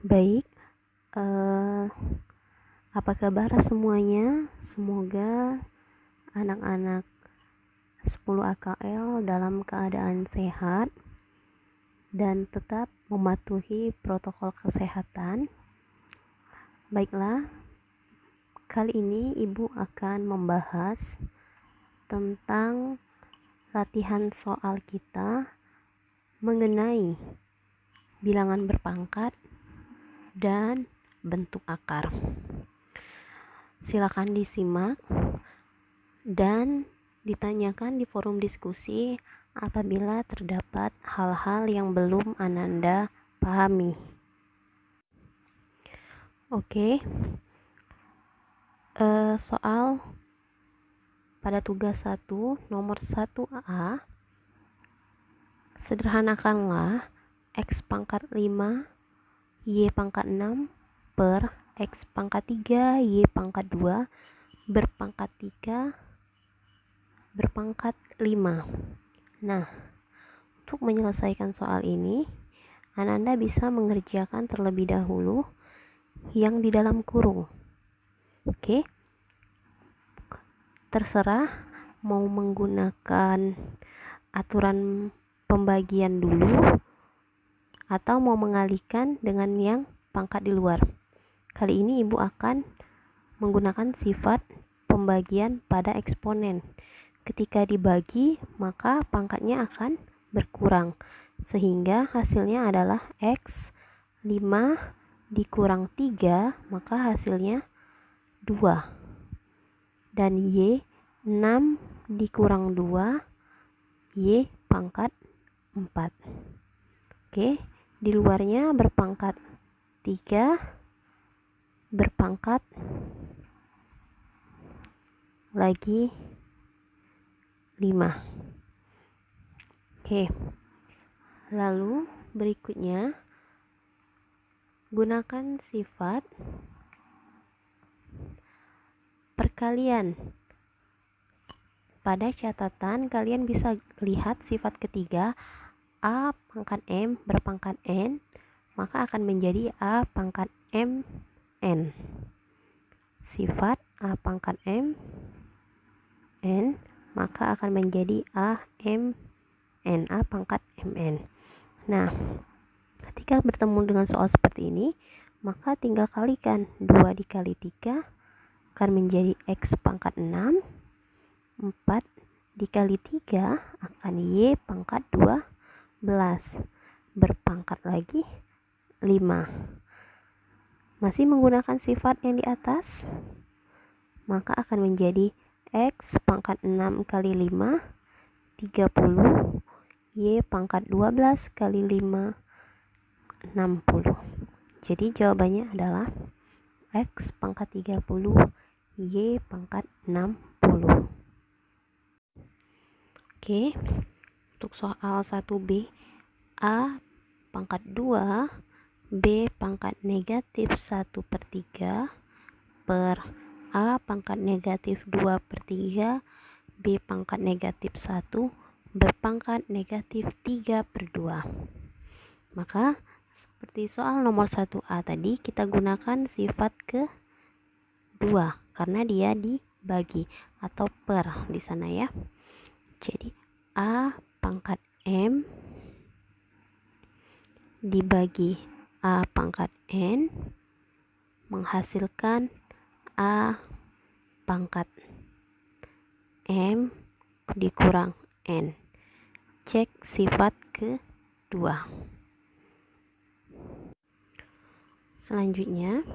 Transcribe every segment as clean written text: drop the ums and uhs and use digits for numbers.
Baik, apa kabar semuanya? Semoga anak-anak 10 AKL dalam keadaan sehat dan tetap mematuhi protokol kesehatan. Baiklah, kali ini Ibu akan membahas tentang latihan soal kita mengenai bilangan berpangkat dan bentuk akar. Silakan disimak dan ditanyakan di forum diskusi apabila terdapat hal-hal yang belum Ananda pahami. Oke. Soal pada tugas 1 nomor 1A, sederhanakanlah X pangkat 5 Y pangkat 6 per X pangkat 3 Y pangkat 2 berpangkat 3 berpangkat 5. Nah, untuk menyelesaikan soal ini, Ananda bisa mengerjakan terlebih dahulu yang di dalam kurung. Oke. Terserah mau menggunakan aturan pembagian dulu atau mau mengalihkan dengan yang pangkat di luar. Kali ini Ibu akan menggunakan sifat pembagian pada eksponen. Ketika dibagi, maka pangkatnya akan berkurang, sehingga hasilnya adalah X 5 dikurang 3, maka hasilnya 2. Dan Y 6 dikurang 2, Y pangkat 4. Oke, di luarnya berpangkat 3, berpangkat lagi 5. Oke. Lalu berikutnya gunakan sifat perkalian. Pada catatan kalian bisa lihat sifat ketiga A pangkat M berpangkat N, maka akan menjadi A pangkat M N. Sifat A pangkat M N, maka akan menjadi A M N, A pangkat M N. Nah, ketika bertemu dengan soal seperti ini, maka tinggal kalikan 2 dikali 3 akan menjadi X pangkat 6, 4 dikali 3 akan Y pangkat 12, berpangkat lagi 5. Masih menggunakan sifat yang di atas, maka akan menjadi X pangkat 6 kali 5, 30, Y pangkat 12 kali 5, 60. Jadi jawabannya adalah X pangkat 30, Y pangkat 60. Oke, untuk soal 1B, A pangkat 2, B pangkat negatif 1/3 per A pangkat negatif 2/3, B pangkat negatif 1 berpangkat negatif 3/2. Maka seperti soal nomor 1A tadi, kita gunakan sifat kedua karena dia dibagi atau per di sana ya. Jadi A pangkat M dibagi A pangkat N menghasilkan A pangkat M dikurang N. Cek sifat kedua. Selanjutnya,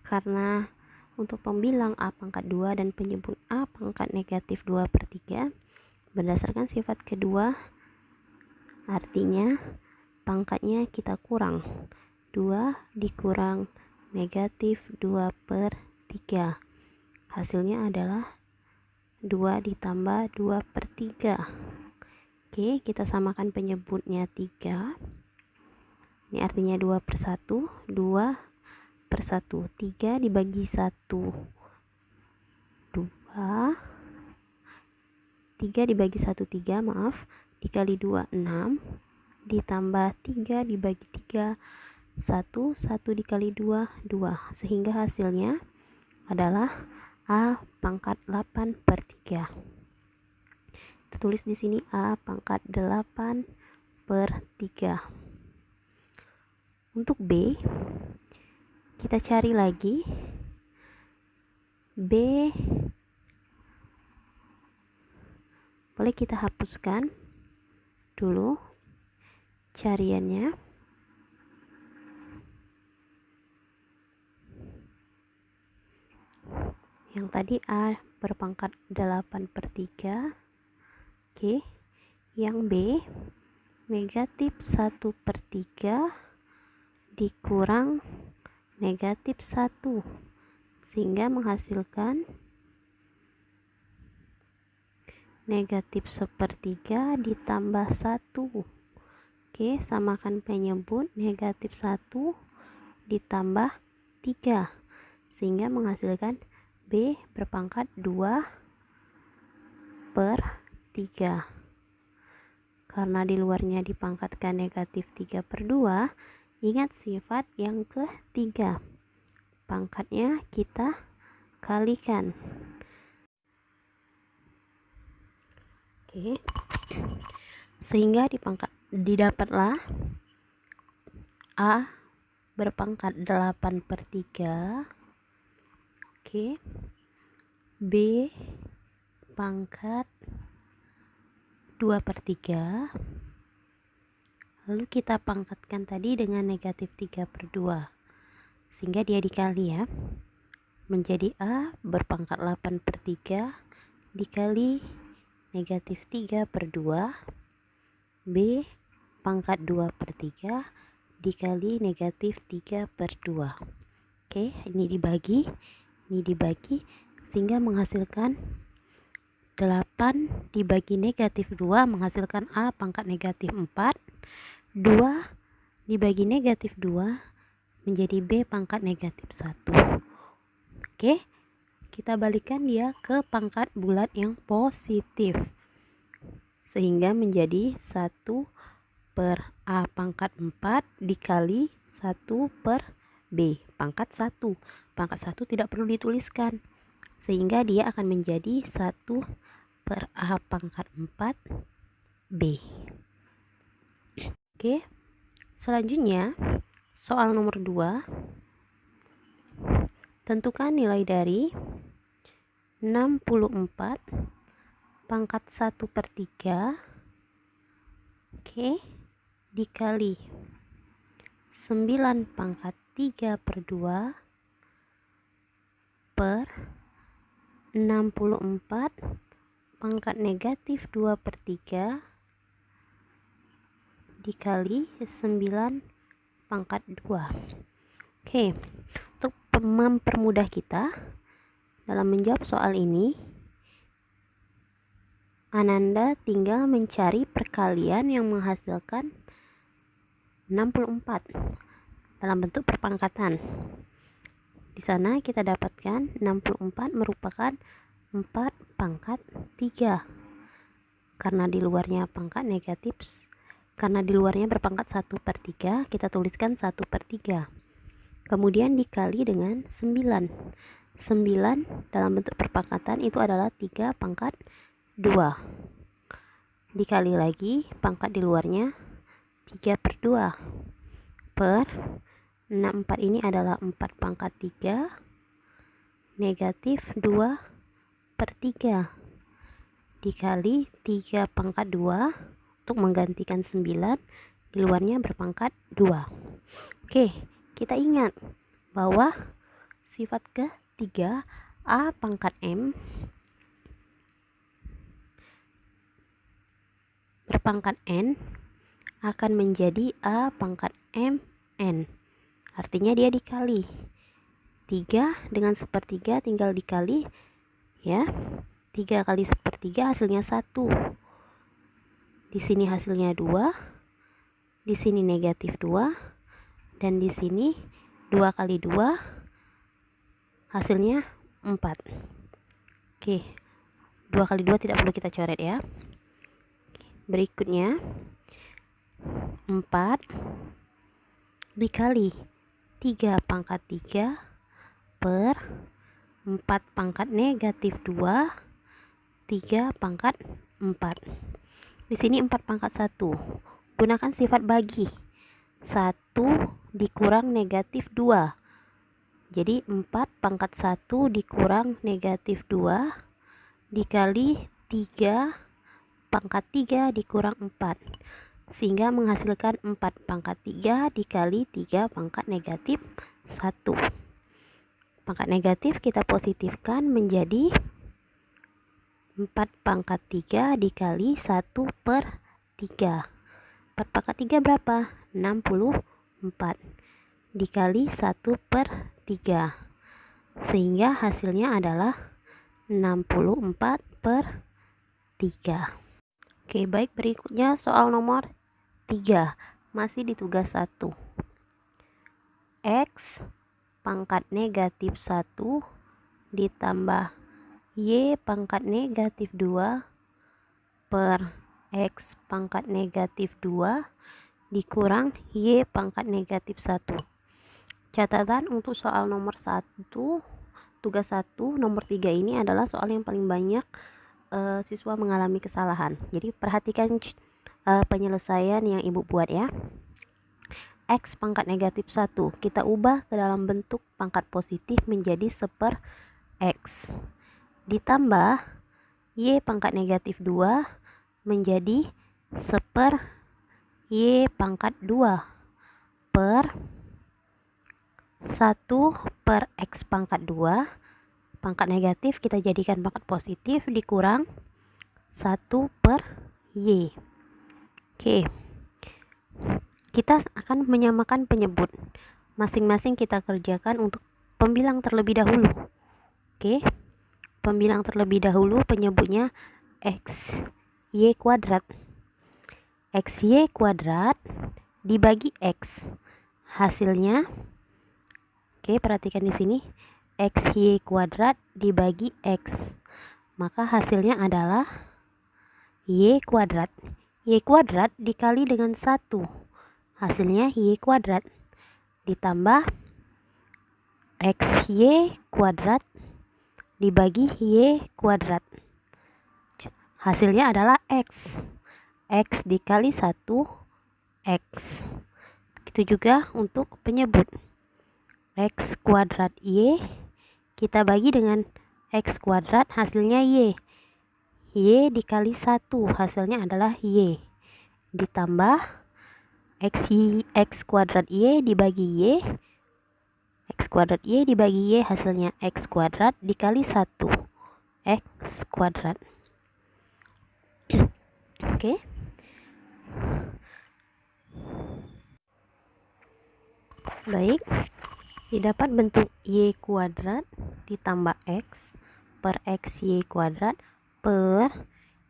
karena untuk pembilang A pangkat 2 dan penyebut A pangkat negatif 2/3 berdasarkan sifat kedua, artinya pangkatnya kita kurang. 2 dikurang negatif 2/3. Hasilnya adalah 2 ditambah 2/3. Oke, kita samakan penyebutnya 3. Ini artinya 2/1, 2/1. 3 dibagi 1, 2. 3 dibagi 1, 3, maaf. Dikali 2, 6. Ditambah 3 dibagi 3, 1 dikali 2 2, sehingga hasilnya adalah A pangkat 8/3. Kita tulis di sini A pangkat 8/3. Untuk B, kita cari lagi. B boleh kita hapuskan dulu cariannya. Yang tadi A berpangkat 8/3. Oke. Yang B negatif 1/3 dikurang negatif 1, sehingga menghasilkan negatif 1/3 ditambah 1. Oke, samakan penyebut negatif 1 ditambah 3, sehingga menghasilkan B berpangkat 2/3. Karena di luarnya dipangkatkan negatif 3/2, ingat sifat yang ketiga. Pangkatnya kita kalikan. Oke. Sehingga didapatlah A berpangkat 8/3. Oke. B pangkat 2/3. Lalu kita pangkatkan tadi dengan negatif 3/2, sehingga dia dikali ya, menjadi A berpangkat 8/3 dikali negatif 3/2, B pangkat 2/3 dikali negatif 3/2. Oke, ini dibagi sehingga menghasilkan 8 dibagi negatif 2 menghasilkan A pangkat negatif 4. 2 dibagi negatif 2 menjadi B pangkat negatif 1. Oke, kita balikan dia ke pangkat bulat yang positif, sehingga menjadi 1/A pangkat 4 dikali 1/B pangkat 1. Pangkat 1 tidak perlu dituliskan, sehingga dia akan menjadi 1/A pangkat 4B. Oke, selanjutnya soal nomor 2. Tentukan nilai dari 64 pangkat 1/3 dikali 9 pangkat 3/2 per 64 pangkat negatif 2/3 dikali 9 pangkat 2. Oke, untuk mempermudah kita dalam menjawab soal ini, Ananda tinggal mencari perkalian yang menghasilkan 64 dalam bentuk perpangkatan. Di sana kita dapatkan 64 merupakan 4 pangkat 3. Karena di luarnya berpangkat 1/3, kita tuliskan 1/3. Kemudian dikali dengan 9. 9 dalam bentuk perpangkatan itu adalah 3 pangkat 2. Dikali lagi pangkat di luarnya 3/2 per 64 ini adalah 4 pangkat 3 negatif 2/3 dikali 3 pangkat 2 untuk menggantikan 9, di luarnya berpangkat 2. Oke, kita ingat bahwa sifat ketiga A pangkat M berpangkat N akan menjadi A pangkat MN. Artinya dia dikali 3 dengan 1/3 tinggal dikali ya. 3 kali 1/3 hasilnya 1. Di sini hasilnya 2. Di sini negatif 2. Dan di sini 2 kali 2 hasilnya 4. Oke. 2 kali 2 tidak perlu kita coret ya. Berikutnya 4 dikali 3 pangkat 3 per 4 pangkat negatif 2, 3 pangkat 4. Di sini 4 pangkat 1. Gunakan sifat bagi. 1 dikurang negatif 2. Jadi 4 pangkat 1 dikurang negatif 2 dikali 3 pangkat 3 dikurang 4. Sehingga menghasilkan 4 pangkat 3 dikali 3 pangkat negatif 1. Pangkat negatif kita positifkan menjadi 4 pangkat 3 dikali 1 per 3. 4 pangkat 3 berapa? 64 dikali 1 per 3. Sehingga hasilnya adalah 64 per 3. Oke, baik, berikutnya soal nomor 3. Masih di tugas 1. X pangkat negatif 1 ditambah Y pangkat negatif 2 per X pangkat negatif 2 dikurang Y pangkat negatif 1. Catatan untuk soal nomor 1, tugas 1, nomor 3 ini adalah soal yang paling banyak siswa mengalami kesalahan. Jadi perhatikan penyelesaian yang ibu buat ya. X pangkat negatif 1 kita ubah ke dalam bentuk pangkat positif menjadi 1/X ditambah Y pangkat negatif 2 menjadi 1/Y pangkat 2 per 1/X pangkat 2. Pangkat negatif kita jadikan pangkat positif dikurang 1/Y. Oke, kita akan menyamakan penyebut. Masing-masing kita kerjakan untuk pembilang terlebih dahulu. Oke, pembilang terlebih dahulu penyebutnya XY kuadrat. XY kuadrat dibagi X. Hasilnya, oke, perhatikan di sini, XY kuadrat dibagi X. Maka hasilnya adalah Y kuadrat. Y kuadrat dikali dengan 1. Hasilnya Y kuadrat. Ditambah XY kuadrat dibagi Y kuadrat. Hasilnya adalah X. X dikali 1, X. Begitu juga untuk penyebut. X kuadrat Y kita bagi dengan X kuadrat, hasilnya Y. Y dikali 1, hasilnya adalah Y. Ditambah X kuadrat Y dibagi Y. X kuadrat Y dibagi Y, hasilnya X kuadrat dikali 1, X kuadrat. Oke. Baik, didapat bentuk Y kuadrat ditambah X per XY kuadrat per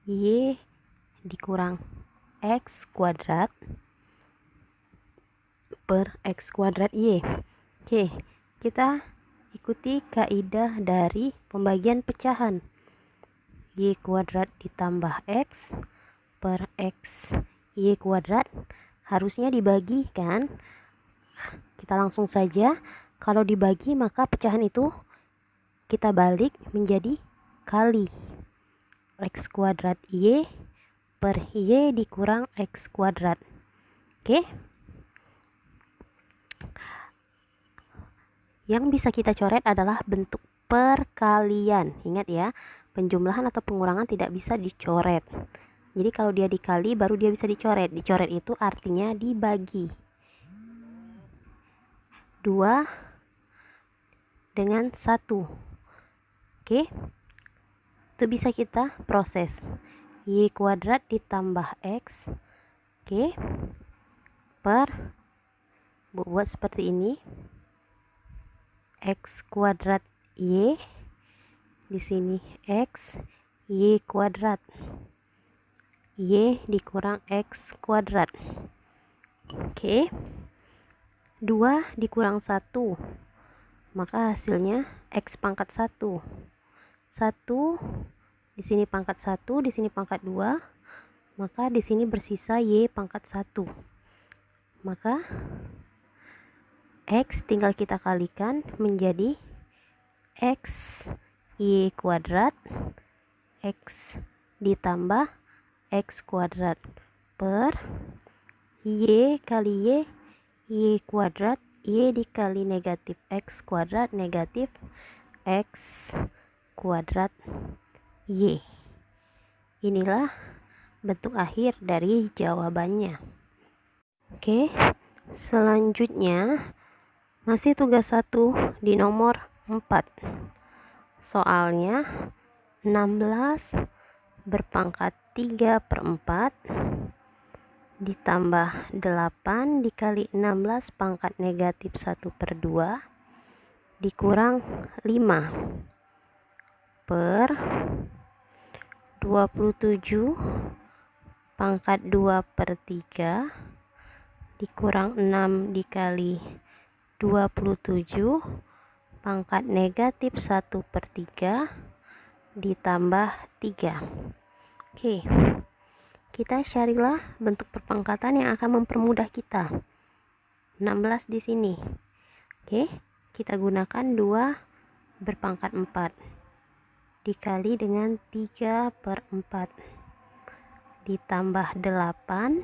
Y dikurang X kuadrat per X kuadrat Y. Oke, kita ikuti kaidah dari pembagian pecahan. Y kuadrat ditambah X per X Y kuadrat harusnya dibagi kan? Kita langsung saja, kalau dibagi maka pecahan itu kita balik menjadi kali X kuadrat Y per Y dikurang X kuadrat. Oke, yang bisa kita coret adalah bentuk perkalian. Ingat ya, penjumlahan atau pengurangan tidak bisa dicoret. Jadi kalau dia dikali baru dia bisa dicoret. Dicoret itu artinya dibagi. 2 dengan 1. Oke, itu bisa kita proses. Y kuadrat ditambah X, oke, per, buat seperti ini, X kuadrat Y, di sini X Y kuadrat, Y dikurang X kuadrat. Oke, 2 dikurang 1, maka hasilnya X pangkat 1. 1 di sini pangkat 1, di sini pangkat 2, maka di sini bersisa Y pangkat 1. Maka X tinggal kita kalikan menjadi X Y kuadrat X ditambah X kuadrat per Y kali Y kuadrat Y dikali negatif X kuadrat negatif X kuadrat Y. Inilah bentuk akhir dari jawabannya. Oke, selanjutnya masih tugas 1 di nomor 4. Soalnya 16 berpangkat 3/4 ditambah 8 dikali 16 pangkat negatif 1/2 dikurang 5 per 27 pangkat 2/3 dikurang 6 dikali 27 pangkat negatif 1/3 ditambah 3. Oke, kita carilah bentuk perpangkatan yang akan mempermudah kita. 16 di sini. Oke, kita gunakan 2 berpangkat 4 dikali dengan 3/4 ditambah 8.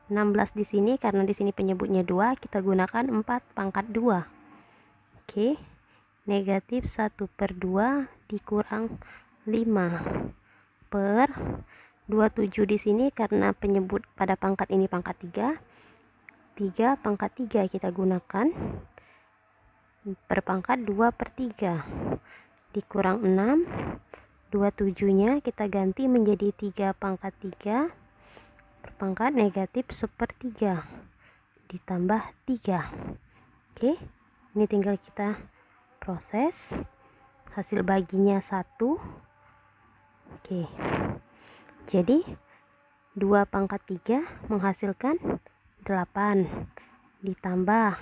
16 di sini karena di sini penyebutnya 2, kita gunakan 4 pangkat 2. Oke, negatif 1/2 dikurang 5 per 27 di sini karena penyebut pada pangkat ini pangkat 3 pangkat 3 kita gunakan berpangkat 2/3 dikurang 6. 27 nya kita ganti menjadi 3 pangkat 3 berpangkat negatif 1/3 ditambah 3. Oke, ini tinggal kita proses. Hasil baginya 1. Oke, jadi 2 pangkat 3 menghasilkan 8 ditambah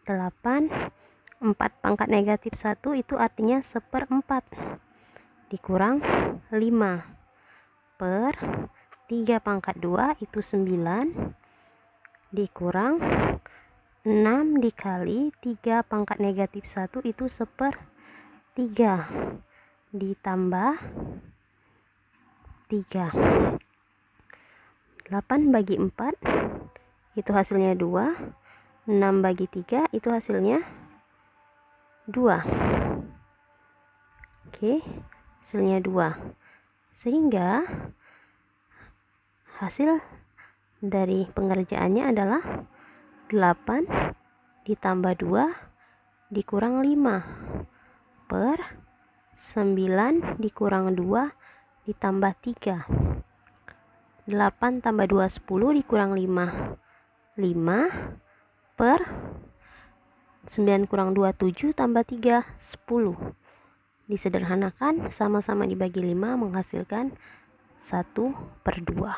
8. 4 pangkat negatif 1 itu artinya 1/4 dikurang 5 per 3 pangkat 2 itu 9 dikurang 6 dikali 3 pangkat negatif 1 itu 1/3 ditambah 3. 8 bagi 4 itu hasilnya 2. 6 bagi 3 itu hasilnya 2. Oke, hasilnya 2. Sehingga hasil dari pengerjaannya adalah 8 ditambah 2 dikurang 5 per 9 dikurang 2 ditambah 3. 8 tambah 2 10 dikurang 5 per 9 kurang 2 7 tambah 3 10. Disederhanakan sama-sama dibagi 5 menghasilkan 1/2.